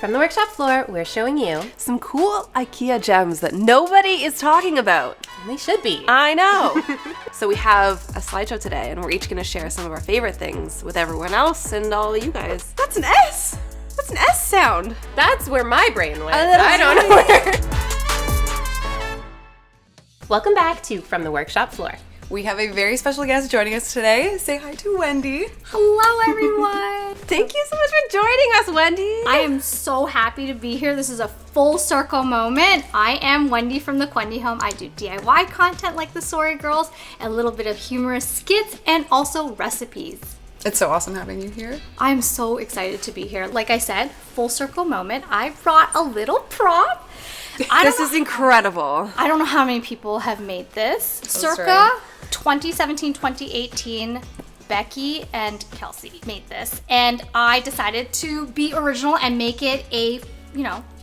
From the workshop floor, we're showing you some cool IKEA gems that nobody is talking about. and they should be. I know. So we have a slideshow today, and we're each going to share some of our favorite things with everyone else and all of you guys. That's an S. That's an S sound. That's where my brain went. I don't know where. Welcome back to From the Workshop Floor. We have a very special guest joining us today. Say hi to Wendy. Hello, everyone. Thank you so much for joining us, Wendy. I am so happy to be here. This is a full circle moment. I am Wendy from the Wendy Home. I do DIY content like the SORRYGIRls, a little bit of humorous skits, and also recipes. It's so awesome having you here. I'm so excited to be here. Like I said, full circle moment. I brought a little prop. This is incredible. I don't know how many people have made this. Circa 2017, 2018, Becky and Kelsey made this. And I decided to be original and make it a,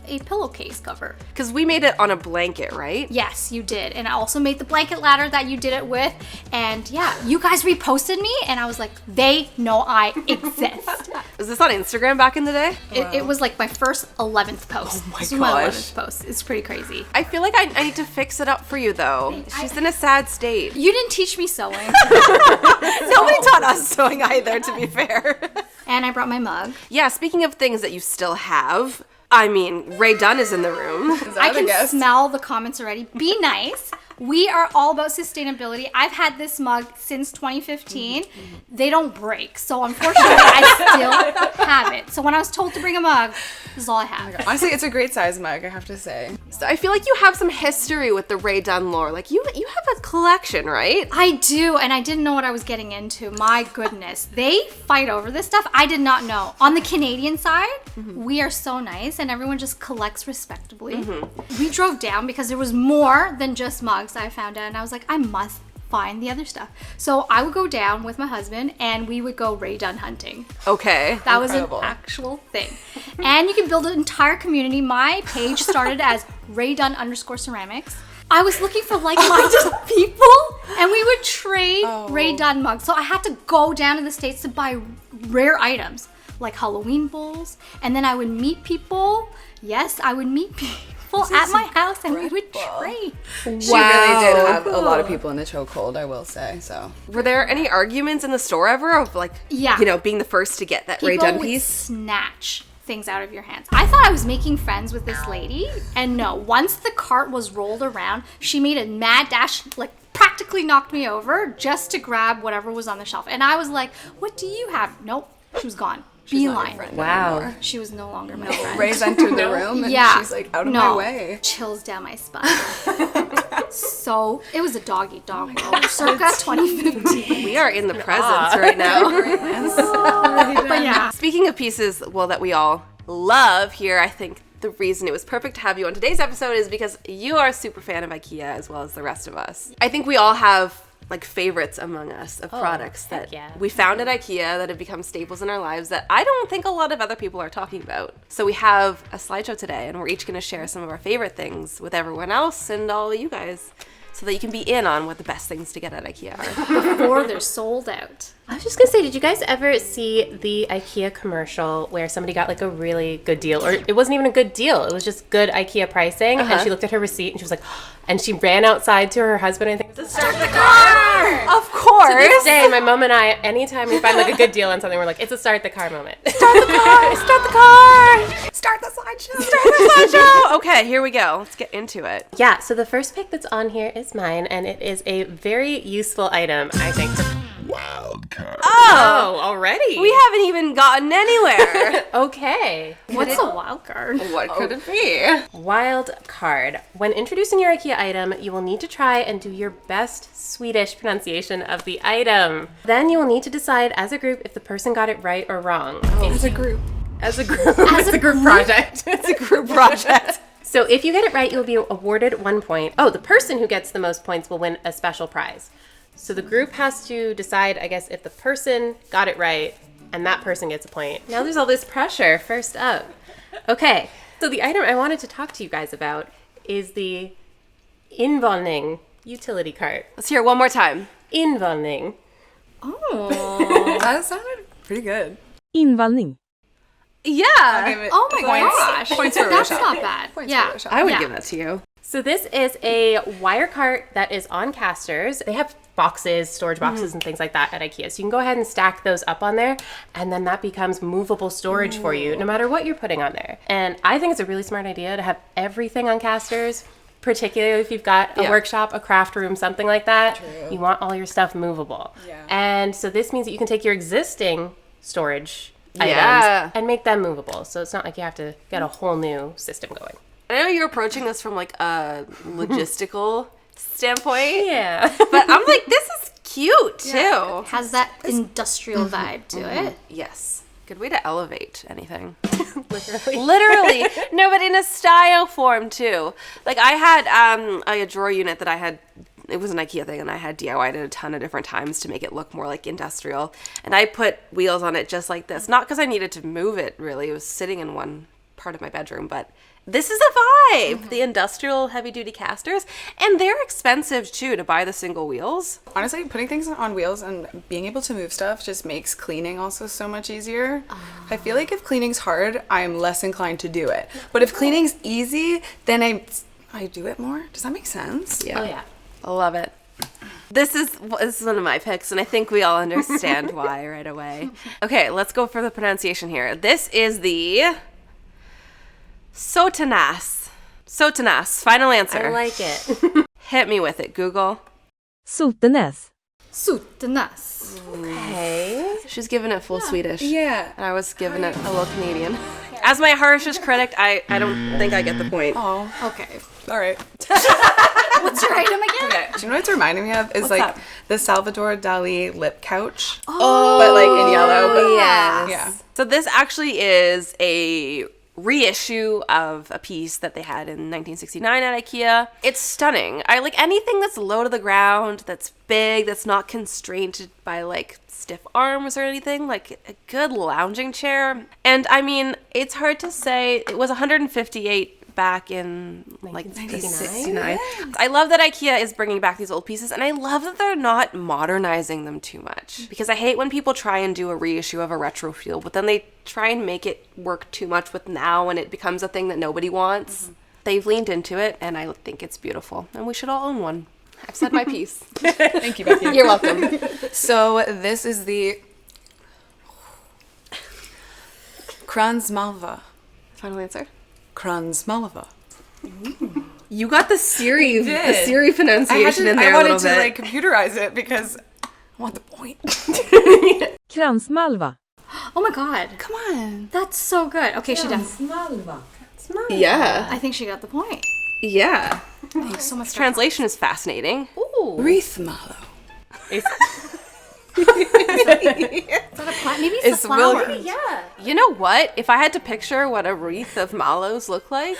a pillowcase cover. Because we made it on a blanket, right? Yes, you did. And I also made the blanket ladder that you did it with. And yeah, you guys reposted me and I was like, they know I exist. Was this on Instagram back in the day? It was like my first 11th post. Oh my This gosh. was my 11th post. It's pretty crazy. I feel like I need to fix it up for you though. She's in a sad state. You didn't teach me sewing. Nobody taught us sewing either, to be fair. And I brought my mug. Yeah, speaking of things that you still have, I mean, Ray Dunn is in the room. I can smell the comments already. Be nice. We are all about sustainability. I've had this mug since 2015. They don't break. So unfortunately, I still have it. So when I was told to bring a mug, this is all I have. Honestly, it's a great size mug, I have to say. So I feel like you have some history with the Ray Dunn lore. Like, you have a collection, right? I do, and I didn't know what I was getting into. My goodness. They fight over this stuff. I did not know. On the Canadian side, we are so nice, and everyone just collects respectably. We drove down because there was more than just mugs, I found out, and I was like, I must find the other stuff. So I would go down with my husband, and we would go Ray Dunn hunting. Okay. That was an actual thing. And you can build an entire community. My page started as Ray Dunn _ceramics. I was looking for like-minded people, and we would trade Ray Dunn mugs. So I had to go down to the States to buy rare items, like Halloween bowls, and then I would meet people. Yes, I would meet people at my house, and we would trade. She really did have a lot of people in the chokehold, I will say. So, were there any arguments in the store ever of like, being the first to get that Ray Dunn piece? Snatch things out of your hands. I thought I was making friends with this lady, and no, once the cart was rolled around, she made a mad dash, like practically knocked me over just to grab whatever was on the shelf. And I was like, what do you have? Nope, she was gone. Beeline. Wow. She was no longer my friend. Ray's entered the room and she's like, out of my way. Chills down my spine. So it was a dog eat dog world, circa 2015. We are in the presence right now. But yeah. Speaking of pieces, that we all love here, I think the reason it was perfect to have you on today's episode is because you are a super fan of IKEA as well as the rest of us. I think we all have like favorites among us of products that we found at IKEA that have become staples in our lives that I don't think a lot of other people are talking about. So we have a slideshow today, and we're each going to share some of our favorite things with everyone else and all of you guys so that you can be in on what the best things to get at IKEA are. Before they're sold out. I was just gonna say, did you guys ever see the IKEA commercial where somebody got like a really good deal, or it wasn't even a good deal, it was just good IKEA pricing, and she looked at her receipt and she was like, and she ran outside to her husband and I think, to start the car! Of course! To this day, my mom and I, anytime we find like a good deal on something, we're like, it's a start the car moment. Start the car! Start the car! Start the slideshow! Start the slideshow! Okay, here we go. Let's get into it. Yeah, so the first pick that's on here is mine, and it is a very useful item, I think. Wildcard. Oh, already? We haven't even gotten anywhere. Okay. What's a wild card? What could it be? Wild card. When introducing your IKEA item, you will need to try and do your best Swedish pronunciation of the item. Then you will need to decide as a group if the person got it right or wrong. As a group. As a group. It's a group project. It's a group project. So if you get it right, you'll be awarded 1 point. Oh, the person who gets the most points will win a special prize. So the group has to decide, I guess, if the person got it right, and that person gets a point. Now there's all this pressure. First up. Okay, so the item I wanted to talk to you guys about is the INVALLNING Utility cart. Let's hear it one more time. INVALLNING. Oh. That sounded pretty good. Invallning. Yeah. Oh my gosh. Points for That's Rochelle. not bad. Yeah. I would give that to you. So this is a wire cart that is on casters. They have boxes, storage boxes, and things like that at IKEA. So you can go ahead and stack those up on there, and then that becomes movable storage for you, no matter what you're putting on there. And I think it's a really smart idea to have everything on casters, particularly if you've got a workshop, a craft room, something like that. You want all your stuff movable. Yeah. And so this means that you can take your existing storage items and make them movable. So it's not like you have to get a whole new system going. I know you're approaching this from like a logistical standpoint. Yeah. But I'm like, this is cute too. Has that industrial vibe to it. Yes. Good way to elevate anything. Literally. Literally. No, but in a style form too. Like I had a drawer unit that I had, it was an IKEA thing, and I had DIY'd it a ton of different times to make it look more like industrial. And I put wheels on it just like this. Not because I needed to move it really. It was sitting in one part of my bedroom, but this is a vibe. The industrial heavy-duty casters, and they're expensive too to buy the single wheels. Honestly, putting things on wheels and being able to move stuff just makes cleaning also so much easier. I feel like if cleaning's hard, I'm less inclined to do it. But if cleaning's easy, then I do it more. Does that make sense? Yeah. Oh, yeah. I love it. This is one of my picks, and I think we all understand why right away. Okay, let's go for the pronunciation here. This is the SOTENAS. SOTENAS. Final answer. I like it. Hit me with it, Google. SOTENAS. SOTENAS. Okay. She's giving it full Swedish. Yeah. And I was giving it a little Canadian. As my harshest critic, I don't think I get the point. Oh, Okay. all right. What's your item again? Okay. Do you know what it's reminding me of? Is like that? the Salvador Dali lip couch. Oh, but like in yellow. But yes. yeah. So this actually is a reissue of a piece that they had in 1969 at IKEA. It's stunning. I like anything that's low to the ground, that's big, that's not constrained by like stiff arms or anything, like a good lounging chair. And I mean, it's hard to say. It was 158 back in like 1969. I love that IKEA is bringing back these old pieces, and I love that they're not modernizing them too much, because I hate when people try and do a reissue of a retro feel, but then they try and make it work too much with now and it becomes a thing that nobody wants. They've leaned into it, and I think it's beautiful, and we should all own one. I've said my piece. Thank you, Becky. You're welcome. So this is the KRANSMALVA. Final answer. KRANSMALVA. You got the Siri I pronunciation in there a wanted little to bit. like computerize it because I want the point. KRANSMALVA. Oh my god. Come on. That's so good. Okay, she does. Yeah. I think she got the point. Yeah. Thanks so much. Translation is fascinating. Wreath mallow. Is that a plant? Maybe it's It's a flower. really- Yeah. You know what? If I had to picture what a wreath of mallows look like,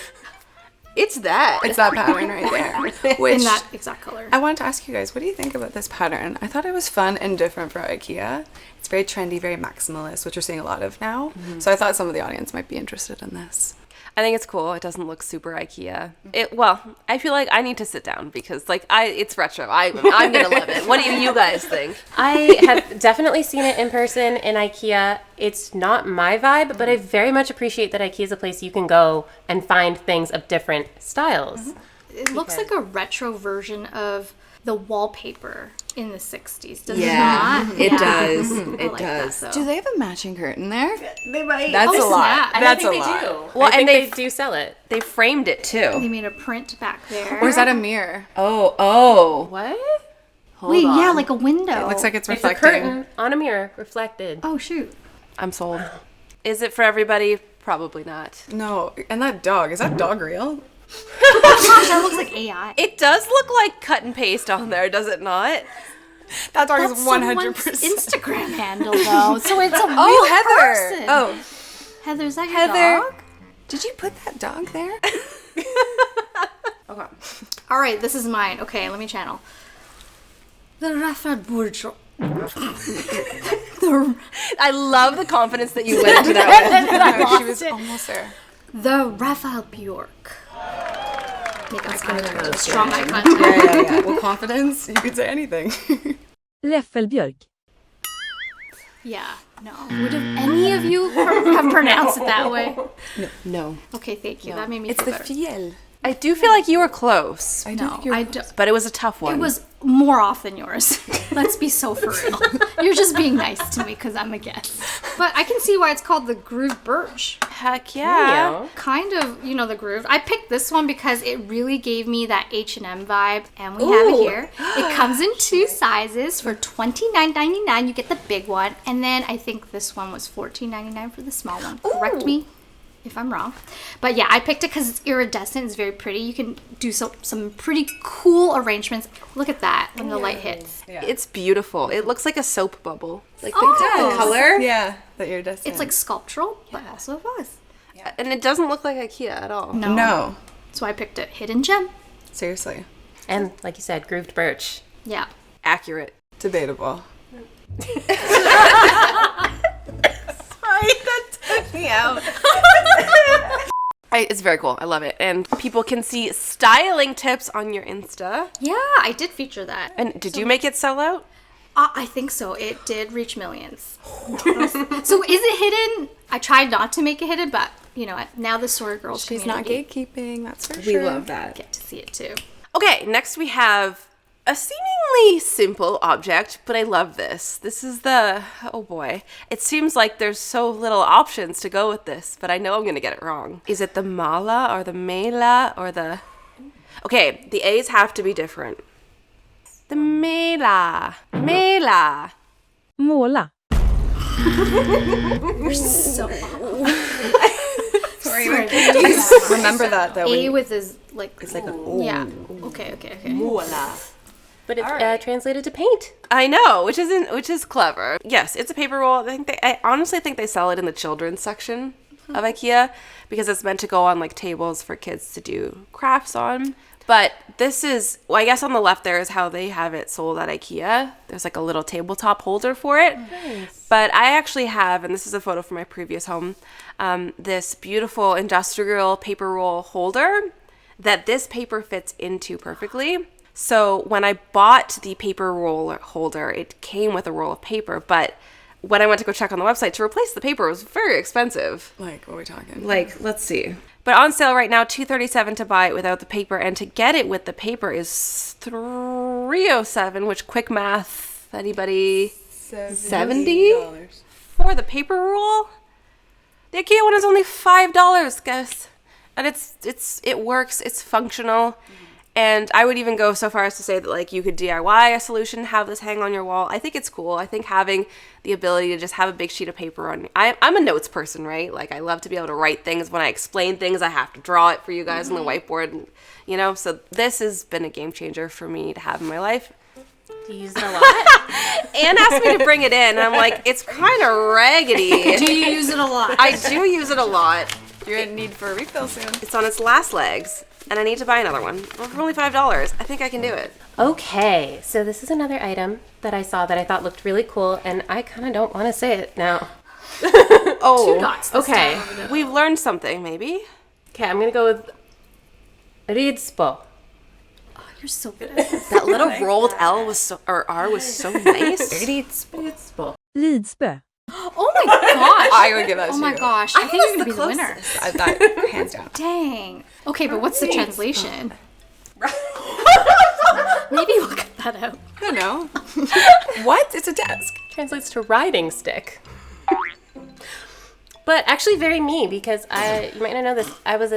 it's that. It's that pattern right there. Which In that exact color. I wanted to ask you guys, what do you think about this pattern? I thought it was fun and different for IKEA. It's very trendy, very maximalist, which we're seeing a lot of now. So I thought some of the audience might be interested in this. I think it's cool. It doesn't look super IKEA. Well, I feel like I need to sit down because like it's retro. I'm gonna love it. What do you guys think? I have definitely seen it in person in IKEA. It's not my vibe, but I very much appreciate that IKEA is a place you can go and find things of different styles. It looks like a retro version of the wallpaper in the 60s. Does it Yeah, not? it does. I It like does. That, Do though. they have a matching curtain there? They might. That's Oh, a lot. snap. I That's think a lot. they do. Well, I think and they they- do sell it. They framed it They too. made a print back there. Or is that a mirror? Oh. What? Wait, yeah, like a window. It looks like it's It's a reflecting. curtain on a mirror, reflected. Oh, shoot. I'm sold. Is it for everybody? Probably not. No, and that dog, is that dog real? Gosh, that looks like AI. It does look like cut and paste on there, does it not? That dog That's is someone's 100%. Instagram handle, though. So it's a real Oh, Heather. person. Oh, Heather, is that your Heather. dog? Did you put that dog there? Okay. All right, this is mine. Okay, let me channel. The RAFFELBJORK. I love the confidence that you went into that with. No, she was almost there. The RAFFELBJORK. Make eye contact. Strong eye contact. Yeah. Well, confidence, you could say anything. RAFFELBJORK. Yeah, no. Would have any of you have pronounced it that way? No. Okay, thank you. That made me It's feel the better. fiel. I do feel like you were close, No, I don't. but it was a tough one. It was more off than yours. Let's be so for real. You're just being nice to me because I'm a guest. But I can see why it's called the grooved birch. Heck yeah. Kind of, the groove. I picked this one because it really gave me that H&M vibe, and we have it here. It comes in 2 sizes for $29.99. You get the big one, and then I think this one was $14.99 for the small one. Correct me if I'm wrong. But yeah, I picked it because it's iridescent. It's very pretty. You can do some pretty cool arrangements. Look at that when the light hits. Yeah. It's beautiful. It looks like a soap bubble. Like Oh. the color. Yeah, that you're destined. It's like sculptural, but also a vase. And it doesn't look like IKEA at all. No. So I picked it. Hidden gem. Seriously. And like you said, grooved birch. Yeah. Accurate. Debatable. Sorry, that took me out. It's very cool. I love it. And people can see styling tips on your Insta. Yeah, I did feature that. And did you make it sell out? I think so. It did reach millions. So is it hidden? I tried not to make it hidden, but now the STORYGIRLs She's not community gatekeeping, that's for sure. that. get to see it too. Okay, next we have a seemingly simple object, but I love this. This is oh boy. It seems like there's so little options to go with this, but I know I'm going to get it wrong. Is it the mala or the mela or the... Okay, the A's have to be different. The mela. Mela. Måla. You're so Sorry, remember that though. A with his like. It's like a Yeah. Okay. But it's translated to paint. I know, which is clever. Yes, it's a paper roll. I honestly think they sell it in the children's section of IKEA because it's meant to go on like tables for kids to do crafts on. But this is, well, I guess on the left there is how they have it sold at IKEA. There's like a little tabletop holder for it. Nice. But I actually have, and this is a photo from my previous home, this beautiful industrial paper roll holder that this paper fits into perfectly. So when I bought the paper roll holder, it came with a roll of paper, but when I went to go check on the website to replace the paper, it was very expensive. Like, what are we talking? Like, let's see. But on sale right now, $237 to buy it without the paper, and to get it with the paper is $307, which quick math, anybody? $70 for the paper roll? The IKEA one is only $5, guys. And it works, it's functional. And I would even go so far as to say that like you could DIY a solution, have this hang on your wall. I think it's cool. I think having the ability to just have a big sheet of paper on. I'm a notes person, right? Like I love to be able to write things. When I explain things, I have to draw it for you guys on the whiteboard. So this has been a game changer for me to have in my life. Do you use it a lot? Anne asked me to bring it in, and I'm like, it's kind of raggedy. Do you use it a lot? I do use it a lot. You're in need for a refill soon. It's on its last legs. And I need to buy another one. Well, for only $5. I think I can do it. Okay, so this is another item that I saw that I thought looked really cool, and I kind of don't want to say it now. Oh, 2 dots. this Okay. time. We've learned something, maybe. Okay, I'm going to go with RIDSPO. You're so good at this. That little rolled L was or R was so nice. RIDSPO. Ridspö. Oh my gosh. I would give that to Oh you. my gosh. I think you're going to be the winner. That, hands down. Dang. Okay, but what's the translation? Maybe we'll cut that out. I don't know. What? It's a desk. Translates to riding stick. But actually very me, because you might not know this, I was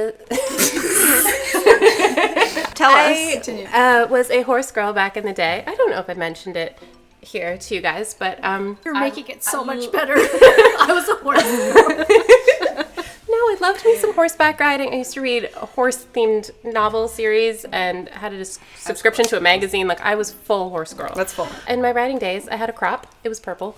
Tell us. was a horse girl back in the day. I don't know if I mentioned it here to you guys, but You're making it so much better. I was a horse girl. no, I loved me some horseback riding. I used to read a horse-themed novel series and had a subscription to a magazine. Like, I was full horse girl. That's full. In my riding days, I had a crop. It was purple.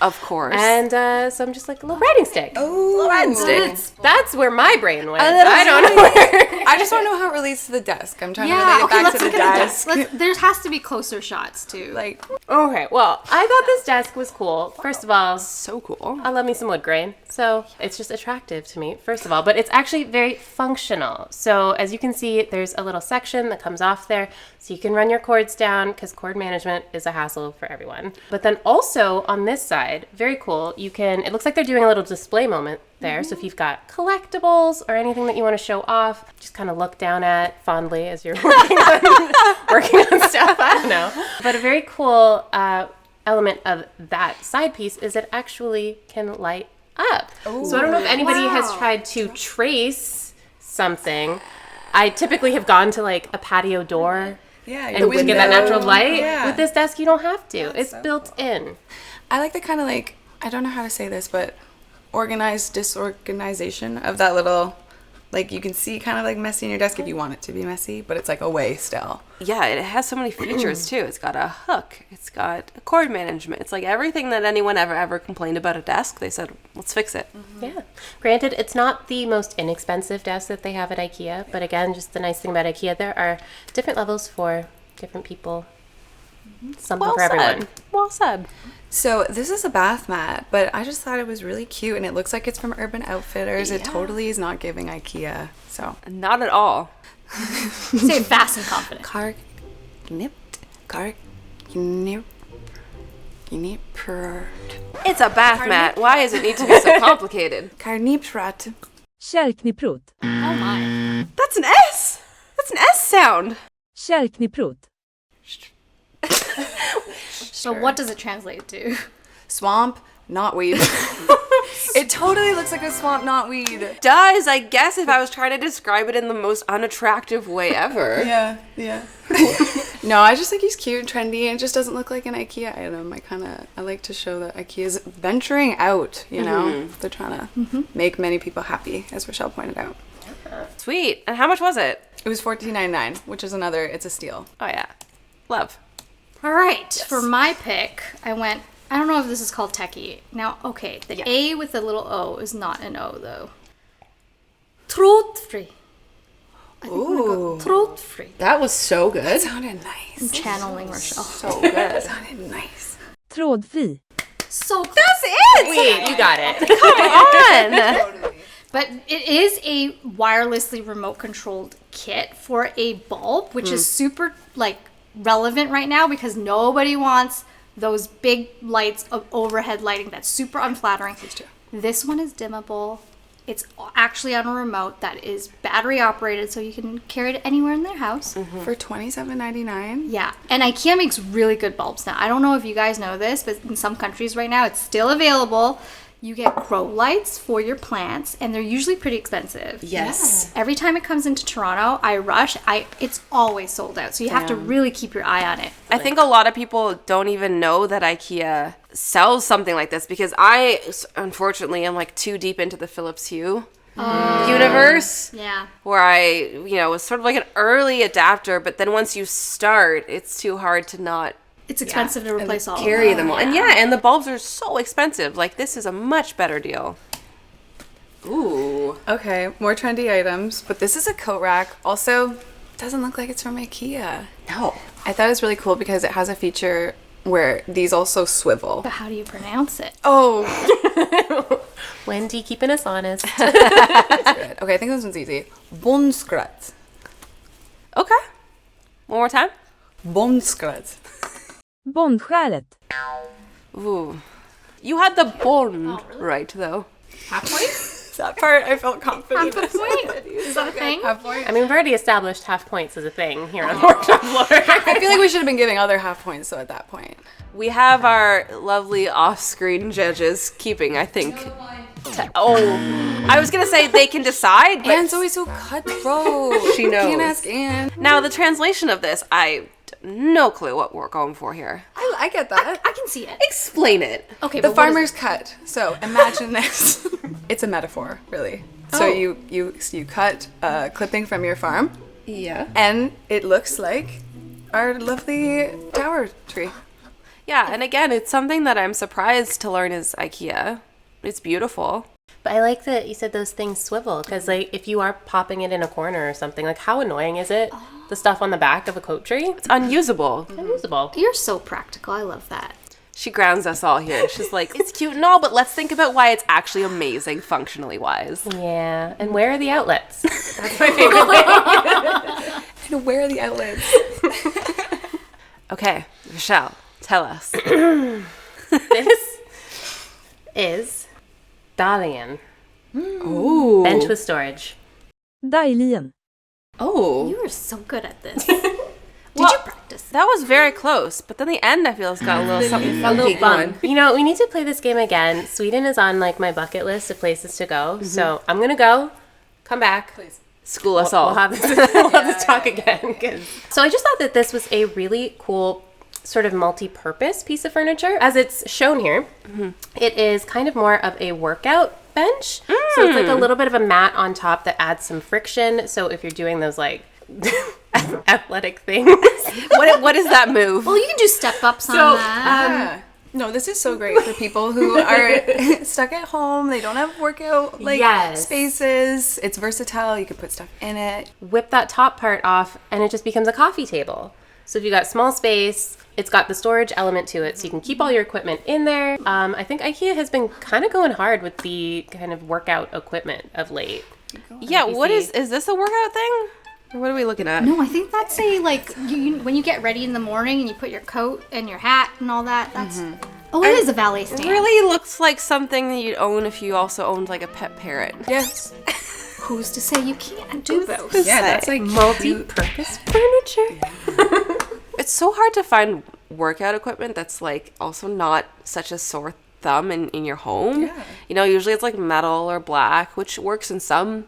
Of course. And so I'm just like, a little riding stick. Oh, riding stick. That's where my brain went. I don't know where. I just want to know how it relates to the desk. I'm trying to Yeah, relate it okay, back let's to the look at the desk. desk. There has to be closer shots, too. Like, Okay, well, I thought this desk was cool. First of all, so cool. I love me some wood grain, so it's just attractive to me, first of all. But it's actually very functional. So as you can see, there's a little section that comes off there, so you can run your cords down, because cord management is a hassle for everyone. But then Also, on this side, very cool, it looks like they're doing a little display moment there. So if you've got collectibles or anything that you want to show off, just kind of look down at fondly as you're working on stuff. I don't know. But a very cool element of that side piece is it actually can light up. Ooh, so I don't know if anybody has tried to trace something. I typically have gone to like a patio door. Yeah, and we get that natural light. Yeah. With this desk, you don't have to. It's so built in. I like the kind of like, I don't know how to say this, but organized disorganization of that little, like you can see kind of like messy in your desk if you want it to be messy, but it's like away still. Yeah, it has so many features too. It's got a hook. It's got a cord management. It's like everything that anyone ever complained about a desk, they said, let's fix it. Mm-hmm. Yeah. Granted, it's not the most inexpensive desk that they have at IKEA, but again, just the nice thing about IKEA, there are different levels for different people. Something for everyone. Well said. So this is a bath mat, but I just thought it was really cute, and it looks like it's from Urban Outfitters. Yeah. It totally is not giving IKEA. So not at all. Say it fast and confident. KARRKNIPPROT. It's a bath mat. Why does it need to be so complicated? KARRKNIPPROT. KRANSMALVA. Oh my. That's an S. That's an S sound. KRANSMALVA. So what does it translate to? Swamp, not weed. It totally looks like a swamp, not weed. Does, I guess, if I was trying to describe it in the most unattractive way ever. Yeah. No, I just think he's cute and trendy, and it just doesn't look like an IKEA item. I like to show that IKEA's venturing out, you know? They're trying to make many people happy, as Rochelle pointed out. Sweet. And how much was it? It was $14.99, which is it's a steal. Oh, yeah. Love. All right, yes. For my pick, I don't know if this is called techie. Now, okay, the A with the little O is not an O, though. TRADFRI. Ooh. TRADFRI. That was so good. That sounded nice. I'm channeling Rochelle. So good. That sounded nice. TRADFRI. So close. That's it! Sweet, you got it. Come on! But it is a wirelessly remote controlled kit for a bulb, which is super, relevant right now because nobody wants those big lights of overhead lighting that's super unflattering. This one is dimmable. It's actually on a remote that is battery operated, so you can carry it anywhere in their house. For $27.99? Yeah, and IKEA makes really good bulbs now. I don't know if you guys know this, but in some countries right now it's still available. You get grow lights for your plants, and they're usually pretty expensive. Yes. Yeah. Every time it comes into Toronto, I rush. It's always sold out, so you have to really keep your eye on it. I think a lot of people don't even know that IKEA sells something like this because I, unfortunately, am too deep into the Philips Hue universe. Yeah. Where I, was sort of like an early adapter, but then once you start, it's too hard to not It's expensive to replace all carry of them all. And and the bulbs are so expensive. This is a much better deal. Ooh. Okay, more trendy items, but this is a coat rack. Also, doesn't look like it's from IKEA. No. I thought it was really cool because it has a feature where these also swivel. But how do you pronounce it? Oh. Wendy keeping us honest. Good. Okay, I think this one's easy. BONDSKARET. Okay. One more time. BONDSKARET. BONDSKARET. Ooh. You had the bond right, though. Half point? That part I felt confident. Half a point? Is that a thing? Half point. I mean, we've already established half points as a thing here on the workshop floor. I feel like we should have been giving other half points, though, at that point. We have our lovely off-screen judges keeping, I think. I was going to say they can decide, but Anne's always so cutthroat. She knows. Can't ask Anne. Now, the translation of this, no clue what we're going for here. I get that. I can see it. Explain it. Okay, The but what is farmer's cut. So imagine this. It's a metaphor, really. So you cut a clipping from your farm, Yeah. and it looks like our lovely tower tree. Yeah, and again, it's something that I'm surprised to learn is IKEA. It's beautiful. But I like that you said those things swivel, because if you are popping it in a corner or something, how annoying is it? The stuff on the back of a coat tree? It's unusable. Unusable. You're so practical. I love that. She grounds us all here. She's like, it's cute and all, but let's think about why it's actually amazing functionally wise. Yeah, and where are the outlets? That's my favorite thing. And where are the outlets? Okay, Rochelle, tell us. This is DAJLIEN. Ooh. Bench with storage. DAJLIEN. Oh. You are so good at this. Did you practice? That was very close, but then the end I feel has got a little something funky going. You know, we need to play this game again. Sweden is on like my bucket list of places to go. So I'm gonna go, come back. Please. School us all. We'll have this talk again. So I just thought that this was a really cool sort of multi-purpose piece of furniture. As it's shown here, it is kind of more of a workout bench. So it's like a little bit of a mat on top that adds some friction. So if you're doing those like athletic things. What is that move? Well, you can do step ups on that. No, this is so great for people who are stuck at home. They don't have workout spaces. It's versatile. You can put stuff in it. Whip that top part off and it just becomes a coffee table. So if you got small space, it's got the storage element to it, so you can keep all your equipment in there. I think IKEA has been kind of going hard with the kind of workout equipment of late. Yeah, what is this a workout thing? Or what are we looking at? No, I think that's a like when you get ready in the morning and you put your coat and your hat and all that. That's oh, it is a valet stand. It really looks like something that you'd own if you also owned like a pet parrot. Yes. Who's to say you can't do both? Yeah, that's like Multi-purpose furniture. It's so hard to find workout equipment that's like also not such a sore thumb in your home. Yeah. You know, usually it's like metal or black, which works in some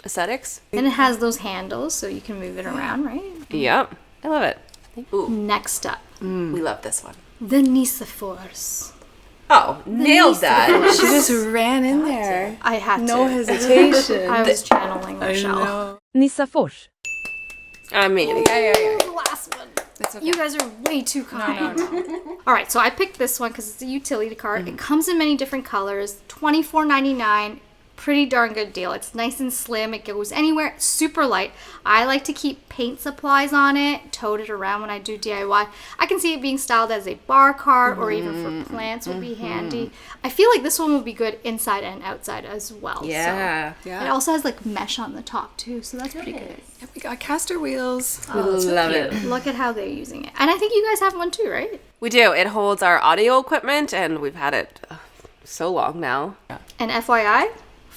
aesthetics. And it has those handles so you can move it around, right? Yep. I love it. Ooh, Next up, we love this one. the NISSAFORS. Oh, nailed that. She just ran in there. I had No to. hesitation. I was channeling Michelle. know. NISSAFORS. I mean, Yeah. Last one. It's okay. You guys are way too kind. All right, so I picked this one because it's a utility cart. It comes in many different colors. $24.99. Pretty darn good deal. It's nice and slim. It goes anywhere. It's super light. I like to keep paint supplies on it, tote it around when I do DIY. I can see it being styled as a bar cart or even for plants would be handy. I feel like this one would be good inside and outside as well. yeah. So. It also has like mesh on the top too, so that's pretty good. Yep, we got caster wheels. We love it. Look at how they're using it. And I think you guys have one too, right? We do. It holds our audio equipment, and we've had it so long now. And FYI,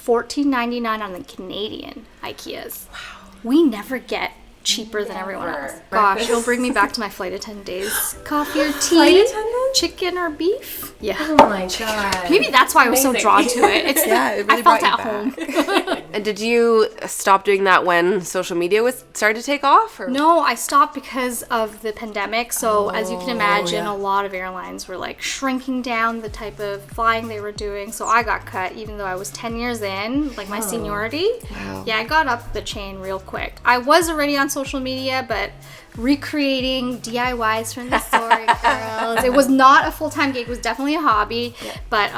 $14.99 on the Canadian IKEAs. Wow. We never get cheaper than everyone else. Gosh, it'll bring me back to my flight attendant days. Coffee or tea? Chicken or beef? Yeah. Oh my god. Maybe that's why I was so drawn to it. It's It really I felt brought at you home. And did you stop doing that when social media was started to take off? Or? No, I stopped because of the pandemic. So as you can imagine, a lot of airlines were like shrinking down the type of flying they were doing. So I got cut even though I was 10 years in, like my seniority. Wow. Yeah, I got up the chain real quick. I was already on social media, but recreating DIYs from the STORYGIRLs. It was not a full-time gig. It was definitely a hobby, but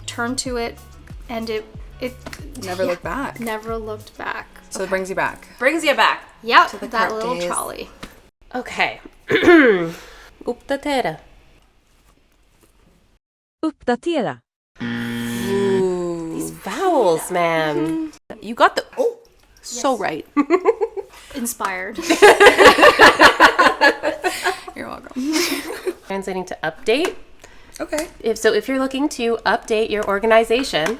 turned to it and it Never looked back. Never looked back. So it brings you back. Brings you back. Yep, the that cart little days. trolley. Okay. Uppdatera. Uppdatera. These vowels, man. You got the so right. Inspired. You're welcome. Translating to update. Okay. If you're looking to update your organization,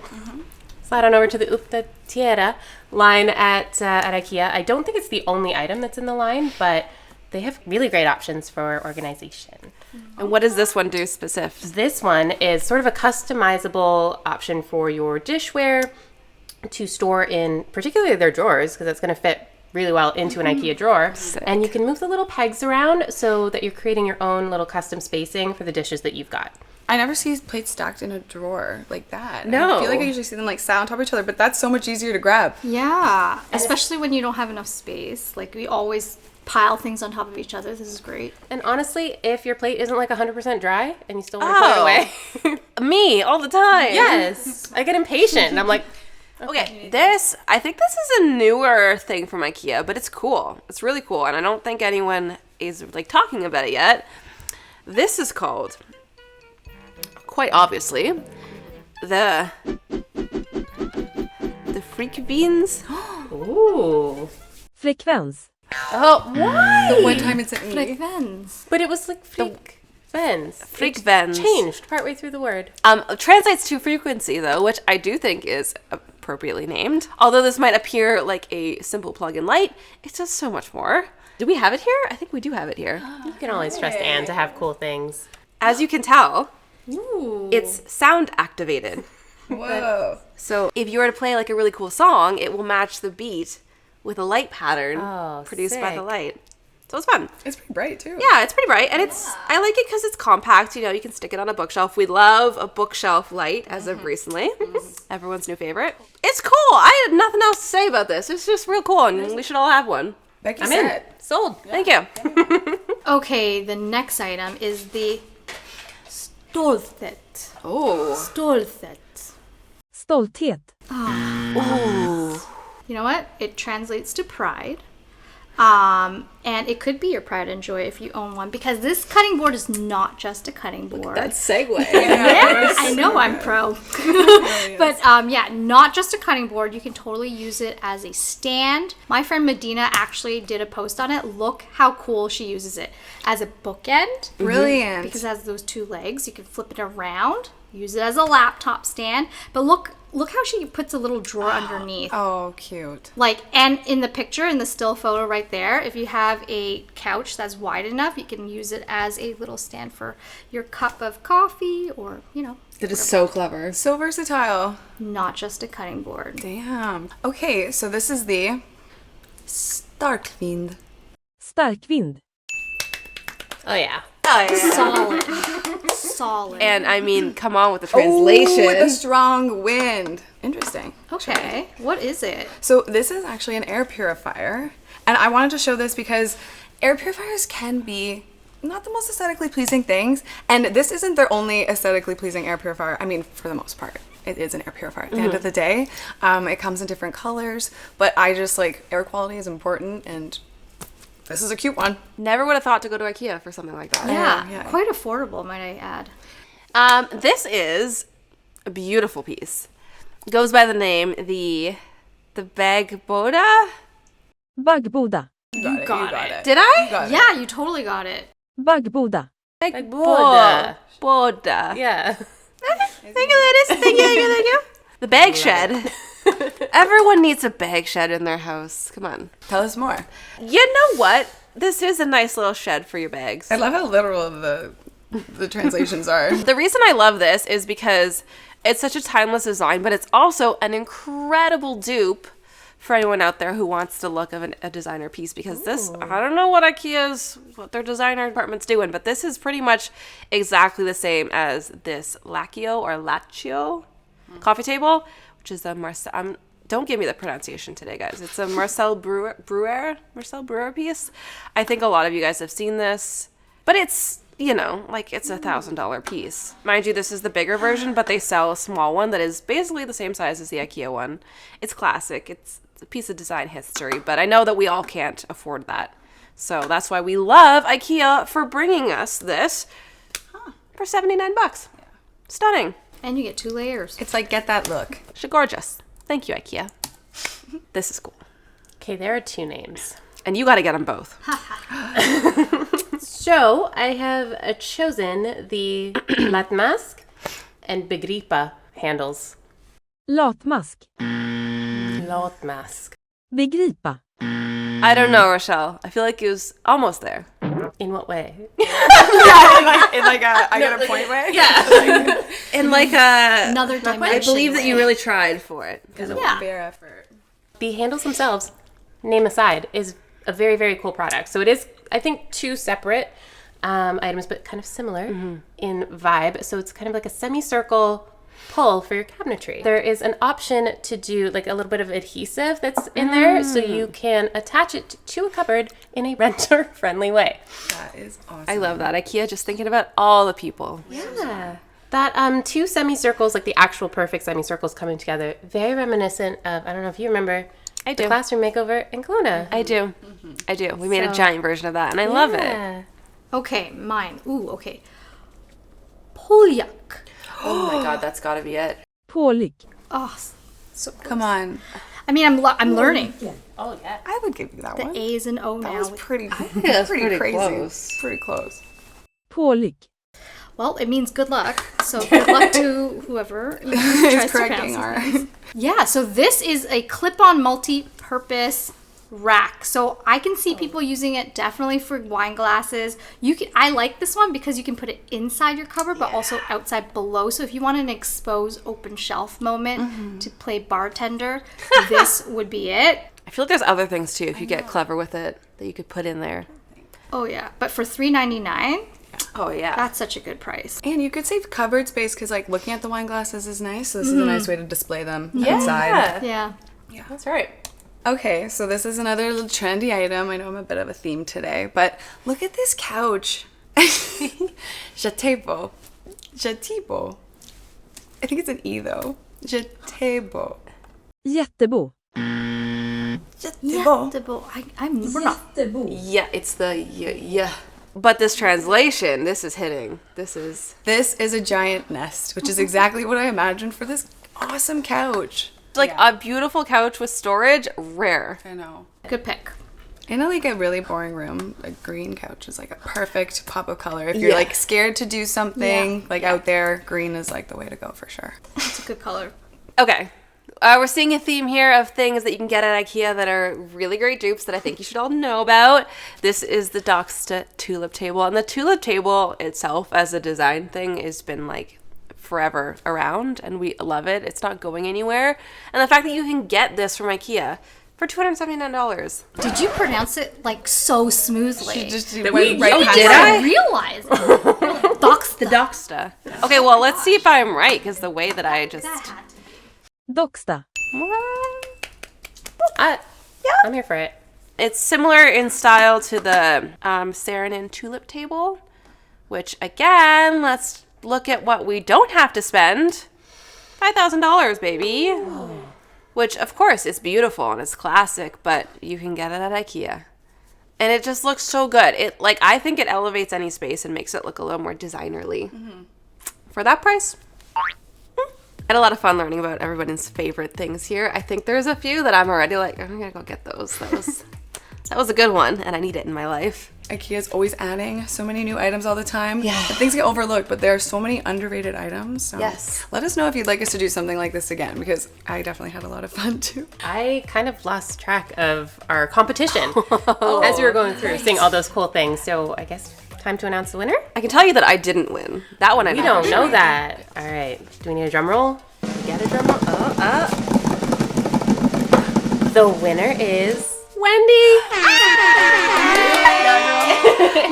slide on over to the Uppdatera line at IKEA. I don't think it's the only item that's in the line, but they have really great options for organization. And what does this one do specific? This one is sort of a customizable option for your dishware to store in particularly their drawers, because that's going to fit really well into an IKEA drawer. And you can move the little pegs around so that you're creating your own little custom spacing for the dishes that you've got. I never see plates stacked in a drawer like that. No. I feel like I usually see them like sat on top of each other, but that's so much easier to grab. Yeah, especially when you don't have enough space. Like we always pile things on top of each other. This is great. And honestly, if your plate isn't like 100% dry and you still want to put it away. Me all the time. Yes. I get impatient and I'm like, Okay, I think this is a newer thing from IKEA, but it's cool. It's really cool, and I don't think anyone is like talking about it yet. This is called, quite obviously, the FREKVENS. ooh. Frekvens. Oh, why? The one time it's at me. FREKVENS. But it was like freak. Frekvens. Changed partway through the word. Translates to frequency, though, which I do think is appropriately named. Although this might appear like a simple plug-in light, it does so much more. Do we have it here? I think we do have it here. You can always trust Anne to have cool things. As you can tell, Ooh. it's sound activated. Whoa. So if you were to play like a really cool song, it will match the beat with a light pattern produced by sick. the light. So it's fun. It's pretty bright too. Yeah, it's pretty bright, and I like it because it's compact. You know, you can stick it on a bookshelf. We love a bookshelf light as of recently. Everyone's new favorite. It's cool. I had nothing else to say about this. It's just real cool, and we should all have one. Becky I'm said. in. Sold. Thank you. Okay, the next item is the STOLTHET. Oh. STOLTHET. Stolthet. You know what? It translates to pride. And it could be your pride and joy if you own one, because this cutting board is not just a cutting board. segue. Yeah, I know I'm pro. But yeah, not just a cutting board. You can totally use it as a stand. My friend Medina actually did a post on it. Look how cool she uses it as a bookend. Brilliant. Because it has those two legs. You can flip it around, use it as a laptop stand. But look how she puts a little drawer underneath. Oh, cute. Like, and in the picture, in the still photo right there, if you have a couch that's wide enough, you can use it as a little stand for your cup of coffee or, you know, That is so clever. So versatile. not just a cutting board. Damn. Okay, so this is the STARKVIND. Starkvind. Oh, yeah. Solid. And I mean, come on with the Ooh, translation. with a strong wind. Interesting. Okay, what is it? So this is actually an air purifier. And I wanted to show this because air purifiers can be not the most aesthetically pleasing things. And this isn't their only aesthetically pleasing air purifier. I mean, for the most part, it is an air purifier. At the end of the day, it comes in different colors. But I just like air quality is important, and this is a cute one. Never would have thought to go to IKEA for something like that. Yeah, quite affordable, might I add. This is a beautiful piece. It goes by the name the BAGGBODA. BAGGBODA. You got it. Did I? Got it. Yeah, you totally got it. BAGGBODA. BAGGBODA. Boda. Yeah. Thank you, ladies. Thank you. The bag shed. Everyone needs a bag shed in their house. Come on. Tell us more. You know what? This is a nice little shed for your bags. I love how literal the translations are. The reason I love this is because it's such a timeless design, but it's also an incredible dupe for anyone out there who wants the look of a designer piece, because this, I don't know what what their designer department's doing, but this is pretty much exactly the same as this Laccio or Laccio coffee table, which is a Marcel, don't give me the pronunciation today, guys. It's a Marcel Breuer piece. I think a lot of you guys have seen this, but it's, you know, like it's $1,000 piece. Mind you, this is the bigger version, but they sell a small one that is basically the same size as the IKEA one. It's classic. It's a piece of design history, but I know that we all can't afford that. So that's why we love IKEA for bringing us this for $79. Yeah. Stunning. And you get 2 layers. It's like, get that look. She's gorgeous. Thank you, IKEA. This is cool. Okay, there are 2 names. And you got to get them both. So I have chosen the LATMASK and BEGRIPA handles. Latmask. LATMASK. Begripa. I don't know, Rochelle. I feel like it was almost there. In what way? I got a point way? Yeah. In like a... Another dimension. I believe that you really tried for it. Yeah. Bare effort. The handles themselves, name aside, is a very, very cool product. So it is, I think, 2 separate items, but kind of similar in vibe. So it's kind of like a semicircle pull for your cabinetry. There is an option to do like a little bit of adhesive that's in there, so you can attach it to a cupboard in a renter-friendly way. That is awesome. I love that. IKEA just thinking about all the people. Yeah. That 2 semicircles, like the actual perfect semicircles coming together, very reminiscent of, I don't know if you remember, I the do. classroom makeover in Kelowna. I do. I do. We made a So- giant version of that, and I love it. Okay, mine. Ooh, okay. PALYCKE. Oh my god, that's got to be it. PALYCKE. Oh, so Come on. I mean, I'm learning. Oh, yeah. I would give you that The one. A's and O That now. was pretty, that's pretty pretty crazy. close. Pretty close. PALYCKE. Well, it means good luck. So good luck to whoever tries to correcting pronounce it. Yeah, so this is a clip-on multi-purpose rack. So I can see people using it definitely for wine glasses. I like this one because you can put it inside your cupboard, but also outside below. So if you want an exposed open shelf moment to play bartender, this would be it. I feel like there's other things too if you get clever with it that you could put in there. Oh yeah, but for $3.99, Oh yeah. that's such a good price. And you could save cupboard space because like looking at the wine glasses is nice. So this is a nice way to display them outside. Yeah. Yeah, that's right. Okay, so this is another little trendy item. I know I'm a bit of a theme today, but look at this couch. JATTEBO. JATTEBO. I think it's an E though. JATTEBO. Jättebo. JATTEBO. We're not. Yeah, it's the yeah. But this translation, this is hitting. This is This is a giant nest, which is exactly what I imagined for this awesome couch. like a beautiful couch with storage, rare. I know. Good pick. In like a really boring room, a green couch is like a perfect pop of color. If you're like scared to do something out there, green is like the way to go for sure. It's a good color. Okay. We're seeing a theme here of things that you can get at IKEA that are really great dupes that I think you should all know about. This is the DOCKSTA tulip table. And the tulip table itself as a design thing has been like forever around and we love it. It's not going anywhere. And the fact that you can get this from IKEA for $279. Did you pronounce it like so smoothly? She just we- went right oh, past did it. I? realize it. The DOCKSTA. Okay, well, let's see if I'm right because the way that I just... DOCKSTA. I'm here for it. It's similar in style to the Saarinen tulip table, which again, let's look at what we don't have to spend. $5,000, baby. Ooh. Which, of course, is beautiful and it's classic, but you can get it at IKEA. And it just looks so good. I think it elevates any space and makes it look a little more designerly. For that price, I had a lot of fun learning about everybody's favorite things here. I think there's a few that I'm already like, I'm gonna go get those. That was a good one, and I need it in my life. IKEA's always adding so many new items all the time. Yeah. Things get overlooked, but there are so many underrated items. So Yes. let us know if you'd like us to do something like this again, because I definitely had a lot of fun too. I kind of lost track of our competition as we were going through, seeing all those cool things. So I guess time to announce the winner? I can tell you that I didn't win. That one I We don't know that. All right. Do we need a drum roll? We get a drum roll? The winner is Wendy.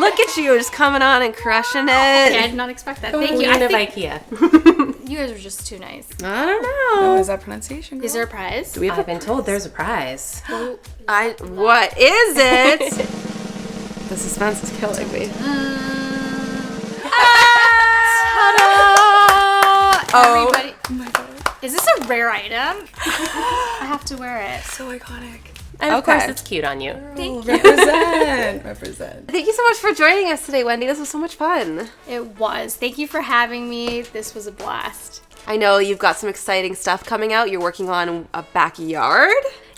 Look at you, just coming on and crushing it. Yeah, I did not expect that. Thank you. Queen I of think IKEA. you guys were just too nice. I don't Oh, know. is that pronunciation? Girl? Is there a prize? I've been told there's a prize. What is it? The suspense is killing me. Everybody. Oh my God. Is this a rare item? I have to wear it. So iconic. And of course, it's cute on you. Thank you. Represent. Thank you so much for joining us today, Wendy. This was so much fun. It was. Thank you for having me. This was a blast. I know you've got some exciting stuff coming out. You're working on a backyard.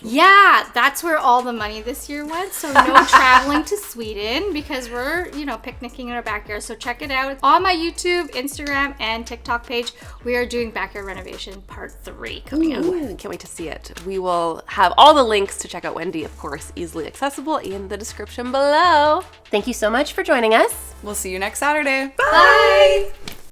Yeah, that's where all the money this year went. So no traveling to Sweden because we're, picnicking in our backyard. So check it out. It's on my YouTube, Instagram, and TikTok page. We are doing backyard renovation part 3 coming out. Ooh, can't wait to see it. We will have all the links to check out Wendy, of course, easily accessible in the description below. Thank you so much for joining us. We'll see you next Saturday. Bye.